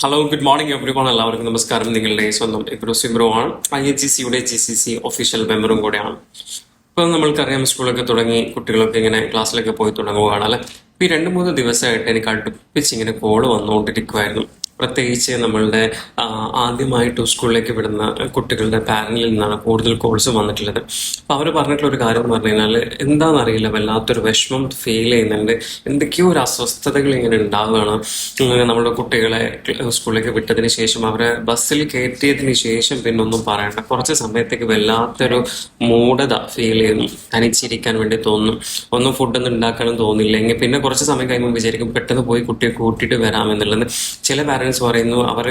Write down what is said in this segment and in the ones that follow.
Hello good morning every one. എല്ലാവർക്കും നമസ്കാരം. നിങ്ങളുടെ സ്വന്തം ഇബ്രോസിം ബ്രോ ആണ്. IHGC GCC ഒഫീഷ്യൽ മെമ്പറും കൂടെയാണ്. ഇപ്പം നമ്മൾക്കറിയാം, സ്കൂളൊക്കെ തുടങ്ങി കുട്ടികളൊക്കെ ഇങ്ങനെ ക്ലാസ്സിലൊക്കെ പോയി തുടങ്ങുകയാണ് അല്ലെ. ഇപ്പം ഈ 2-3 ദിവസമായിട്ട് എനിക്ക് അടുപ്പിച്ച് ഇങ്ങനെ കോള് വന്നുകൊണ്ടിരിക്കുമായിരുന്നു. പ്രത്യേകിച്ച് നമ്മളുടെ ആദ്യമായിട്ട് സ്കൂളിലേക്ക് വിടുന്ന കുട്ടികളുടെ പാരന്റിൽ നിന്നാണ് കൂടുതൽ കോൾസ് വന്നിട്ടുള്ളത്. അപ്പോൾ അവർ പറഞ്ഞിട്ടുള്ള ഒരു കാര്യം എന്ന് പറഞ്ഞു കഴിഞ്ഞാൽ, എന്താണെന്നറിയില്ല, വല്ലാത്തൊരു വിഷമം ഫീൽ ചെയ്യുന്നുണ്ട്. എന്തൊക്കെയോ ഒരു അസ്വസ്ഥതകൾ ഇങ്ങനെ ഉണ്ടാവുകയാണ്. നമ്മുടെ കുട്ടികളെ സ്കൂളിലേക്ക് വിട്ടതിന് ശേഷം അവരെ ബസ്സിൽ കയറ്റിയതിന് ശേഷം പിന്നെ ഒന്നും പറയണ്ട, കുറച്ച് സമയത്തേക്ക് വല്ലാത്തൊരു മൂഢത ഫീൽ ചെയ്യുന്നു. തനിച്ചിരിക്കാൻ വേണ്ടി തോന്നും. ഒന്നും ഫുഡൊന്നും ഉണ്ടാക്കാനും തോന്നില്ല. എങ്കിൽ പിന്നെ കുറച്ച് സമയം കഴിയുമ്പോൾ വിചാരിക്കും പെട്ടെന്ന് പോയി കുട്ടിയെ കൂട്ടിയിട്ട് വരാമെന്നുള്ളത്. ചില പാരന്റ്സ് പറയുന്നു അവർ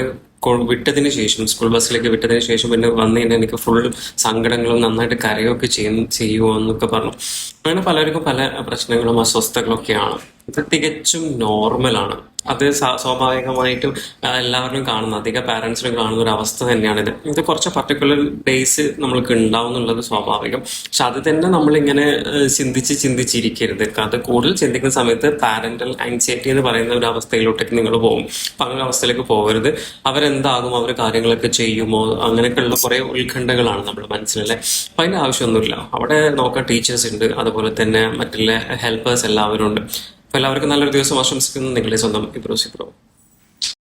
വിട്ടതിന് ശേഷം, സ്കൂൾ ബസ്സിലേക്ക് വിട്ടതിന് ശേഷം പിന്നെ വന്നു കഴിഞ്ഞാൽ എനിക്ക് ഫുൾ സങ്കടങ്ങളും നന്നായിട്ട് കരയൊക്കെ ചെയ്യുമോ എന്നൊക്കെ പറഞ്ഞു. അങ്ങനെ പലർക്കും പല പ്രശ്നങ്ങളും അസ്വസ്ഥകളൊക്കെയാണ്. ഇത് തികച്ചും നോർമലാണ്. അത് സ്വാഭാവികമായിട്ടും എല്ലാവരും കാണുന്ന, അധിക പാരന്റ്സിനും കാണുന്ന ഒരു അവസ്ഥ തന്നെയാണിത്. ഇത് കുറച്ച് പർട്ടിക്കുലർ ഡേയ്സ് നമ്മൾക്ക് ഉണ്ടാവും എന്നുള്ളത് സ്വാഭാവികം. പക്ഷെ അത് തന്നെ നമ്മളിങ്ങനെ ചിന്തിച്ചിരിക്കരുത്. അത് കൂടുതൽ ചിന്തിക്കുന്ന സമയത്ത് പാരന്റൽ ആൻസൈറ്റി എന്ന് പറയുന്ന ഒരു അവസ്ഥയിലോട്ടേക്ക് നിങ്ങൾ പോകും. അപ്പൊ അങ്ങനെ അവസ്ഥയിലേക്ക് പോകരുത്. അവരെന്താകും, അവർ കാര്യങ്ങളൊക്കെ ചെയ്യുമോ, അങ്ങനെയൊക്കെയുള്ള കുറെ ഉത്കണ്ഠകളാണ് നമ്മുടെ മനസ്സിലല്ലേ. അപ്പൊ അതിന്റെ ആവശ്യമൊന്നുമില്ല. അവിടെ നോക്കാൻ ടീച്ചേഴ്സ് ഉണ്ട്, അതുപോലെ തന്നെ മറ്റുള്ള ഹെൽപ്പേഴ്സ് എല്ലാവരും ഉണ്ട്. അപ്പൊ എല്ലാവർക്കും നല്ലൊരു ദിവസം ആശംസിക്കുന്നു. നിങ്ങളുടെ സ്വന്തം ഇബ്രോസി ബ്രോ.